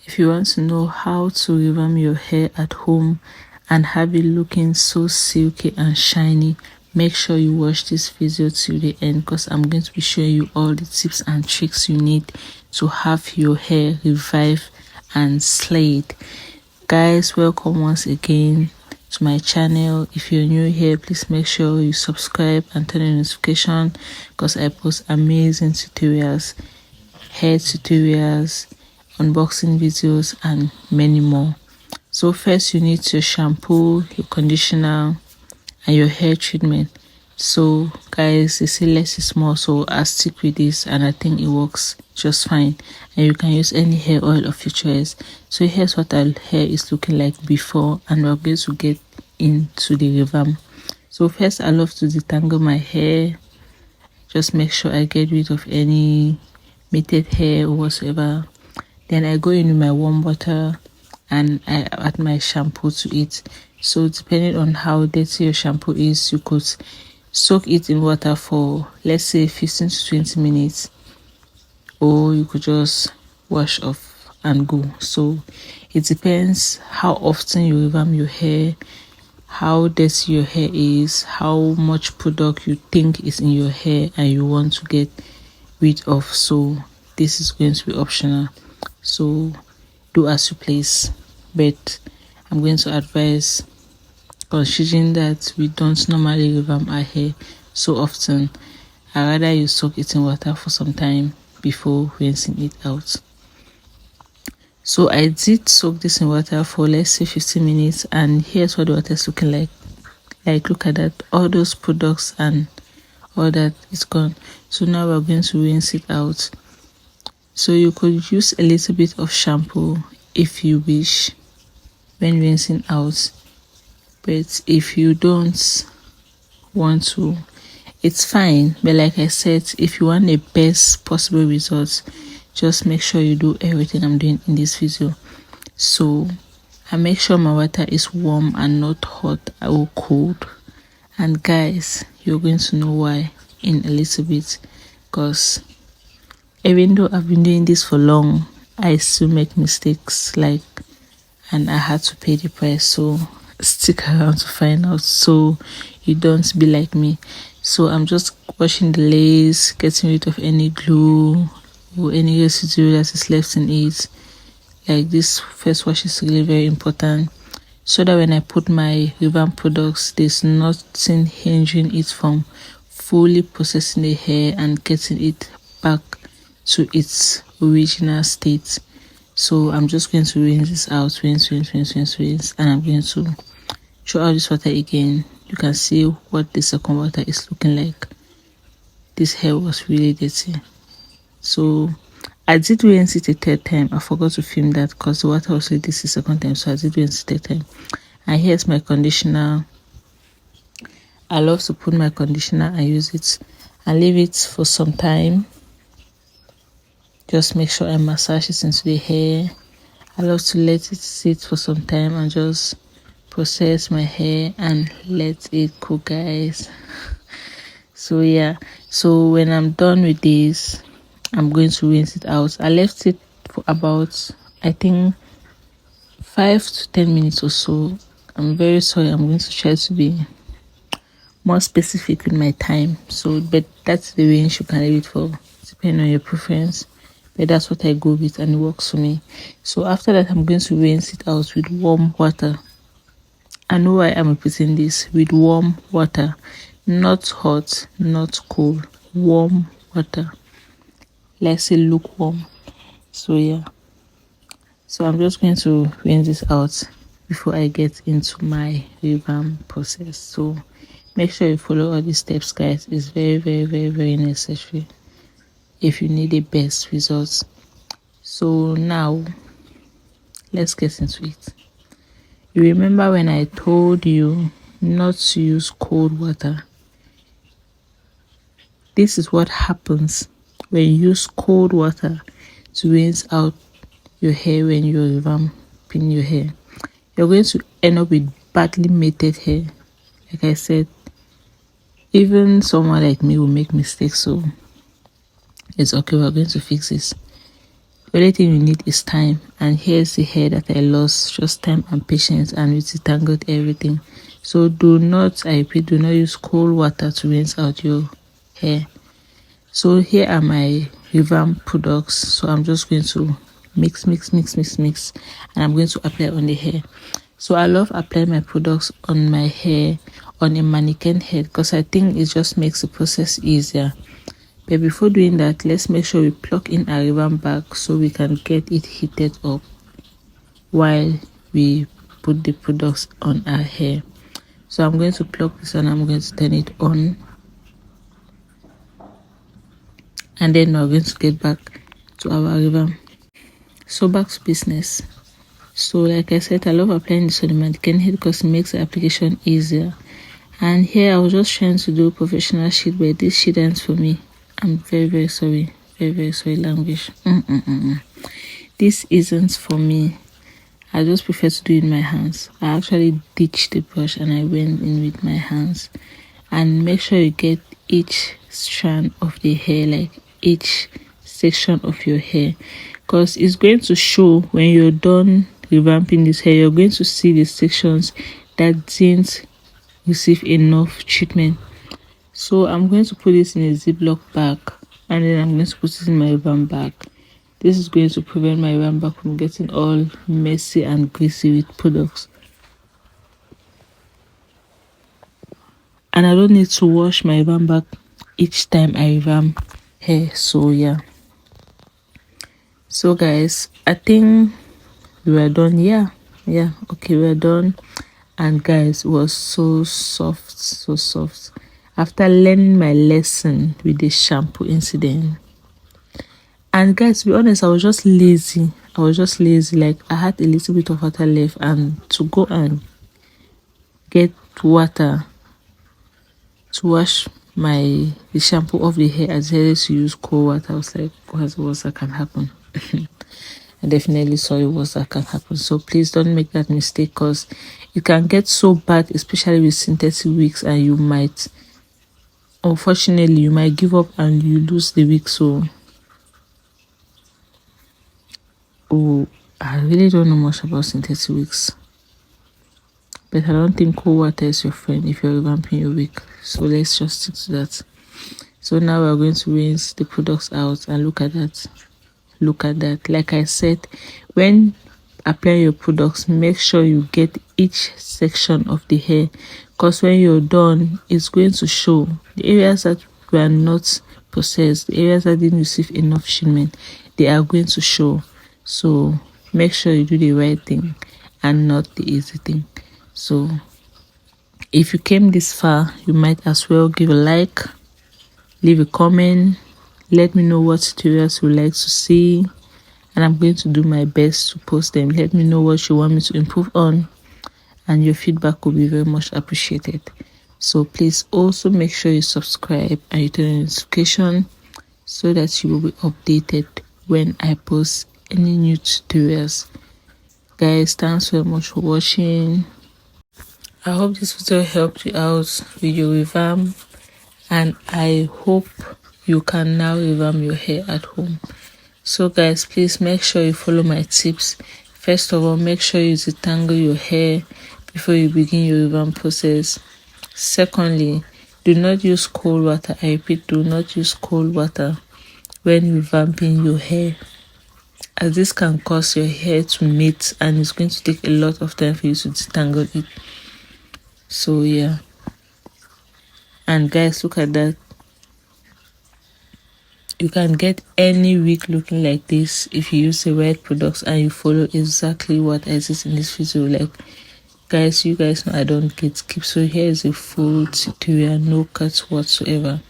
If you want to know how to revamp your hair at home and have it looking so silky and shiny, make sure you watch this video till the end, because I'm going to be showing you all the tips and tricks you need to have your hair revive and slayed. Guys, welcome once again to my channel. If you're new here, please make sure you subscribe and turn on notification, because I post amazing tutorials, hair tutorials, unboxing videos, and many more. So first you need your shampoo, your conditioner, and your hair treatment. So guys, they say less is more, so I stick with this and I think it works just fine. And you can use any hair oil of your choice. So here's what our hair is looking like before, and we're going to get into the revamp. So first, I love to detangle my hair. Just make sure I get rid of any matted hair or whatsoever. Then I go in with my warm water and I add my shampoo to it. So depending on how dirty your shampoo is, you could soak it in water for, let's say, 15 to 20 minutes, or you could just wash off and go. So it depends how often you revamp your hair, how dirty your hair is, how much product you think is in your hair and you want to get rid of. So this is going to be optional, so do as you please. But I'm going to advise, considering that we don't normally revamp our hair so often, I rather you soak it in water for some time before rinsing it out. So I did soak this in water for, let's say, 15 minutes, and here's what the water is looking like. Look at that, all those products and all that is gone. So now we're going to rinse it out. So you could use a little bit of shampoo if you wish when rinsing out, but if you don't want to, it's fine. But like I said, if you want the best possible results, just make sure you do everything I'm doing in this video. So I make sure my water is warm and not hot or cold. And guys, you're going to know why in a little bit, because even though I've been doing this for long, I still make mistakes, and I had to pay the price. So stick around to find out, so you don't be like me. So I'm just washing the lace, getting rid of any glue or any residue that is left in it. Like, this first wash is really very important, so that when I put my revamp products, there's nothing hindering it from fully processing the hair and getting it back to its original state. So I'm just going to rinse this out, rinse, and I'm going to throw out this water again. You can see what the second water is looking like. This hair was really dirty, so I did rinse it a third time. I forgot to film that because the water was really dirty the second time, so I did rinse it a third time. And here's my conditioner. I love to put my conditioner and use it and leave it for some time. Just make sure I massage it into the hair. I love to let it sit for some time and just process my hair and let it cool, guys. So yeah, so when I'm done with this, I'm going to rinse it out. I left it for about, I think, 5 to 10 minutes or so. I'm very sorry, I'm going to try to be more specific with my time. So, but that's the range you can leave it for, depending on your preference. But that's what I go with and it works for me. So after that, I'm going to rinse it out with warm water. I know why I'm repeating this, with warm water, not hot, not cold, warm water. Let's say lukewarm. So yeah, so I'm just going to rinse this out before I get into my revamp process. So make sure you follow all these steps, guys. It's very, very, very, very necessary if you need the best results. So now let's get into it. You remember when I told you not to use cold water? This is what happens when you use cold water to rinse out your hair when you're revamping your hair. You're going to end up with badly matted hair. Like I said, even someone like me will make mistakes, so it's okay. We're going to fix this. The only thing you need is time, and here's the hair that I lost, just time and patience, and we detangled everything. So do not, I repeat, do not use cold water to rinse out your hair. So here are my Revamp products. So I'm just going to mix, and I'm going to apply on the hair. So I love applying my products on my hair, on a mannequin head, because I think it just makes the process easier. But before doing that, let's make sure we plug in our Revamp bag so we can get it heated up while we put the products on our hair. So I'm going to plug this and I'm going to turn it on, and then we're going to get back to our Revamp. So back to business. So like I said, I love applying this on the mannequin head because it makes the application easier. And here I was just trying to do professional shit, but this shit ends for me. I'm very sorry. Very sorry, language. This isn't for me. I just prefer to do it in my hands. I actually ditched the brush and I went in with my hands. And make sure you get each strand of the hair, like each section of your hair, because it's going to show when you're done revamping this hair. You're going to see the sections that didn't receive enough treatment. So I'm going to put this in a Ziploc bag, and then I'm going to put it in my Revamp bag. This is going to prevent my Revamp bag from getting all messy and greasy with products. And I don't need to wash my Revamp bag each time I revamp hair. So yeah. So guys, I think we were done. Yeah, okay, we're done. And guys, it was so soft. After learning my lesson with the shampoo incident, and guys, to be honest, I was just lazy. Like I had a little bit of water left, and to go and get water to wash the shampoo off the hair, I decided to use cold water. I was like, what's that can happen? I definitely saw it was that can happen. So please don't make that mistake, because it can get so bad, especially with synthetic wigs, and you might, unfortunately, you might give up and you lose the wig. So I really don't know much about synthetic wigs, but I don't think cold water is your friend if you're revamping your wig. So let's just stick to that. So now we're going to rinse the products out, and look at that. Like I said, when applying your products, make sure you get each section of the hair, because when you're done, it's going to show the areas that were not processed, the areas that didn't receive enough treatment. They are going to show. So make sure you do the right thing and not the easy thing. So if you came this far, you might as well give a like, leave a comment, let me know what tutorials you like to see, and I'm going to do my best to post them. Let me know what you want me to improve on, and your feedback will be very much appreciated. So please also make sure you subscribe and you turn on notification so that you will be updated when I post any new tutorials. Guys, thanks very much for watching. I hope this video helped you out with your revamp, and I hope you can now revamp your hair at home. So guys, please make sure you follow my tips. First of all, make sure you detangle your hair before you begin your revamp process. Secondly, do not use cold water. I repeat, do not use cold water when revamping your hair, as this can cause your hair to mate, and it's going to take a lot of time for you to detangle it. So yeah, and guys, look at that. You can get any wig looking like this if you use the right products and you follow exactly what I did in this video. Like guys, you guys know I don't get skip. So here is a full tutorial, no cuts whatsoever.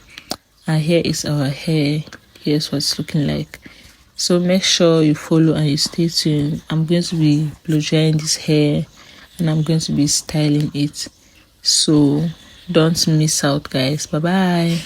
And here is our hair. Here's what it's looking like. So make sure you follow and you stay tuned. I'm going to be blow drying this hair and I'm going to be styling it. So don't miss out, guys. Bye bye.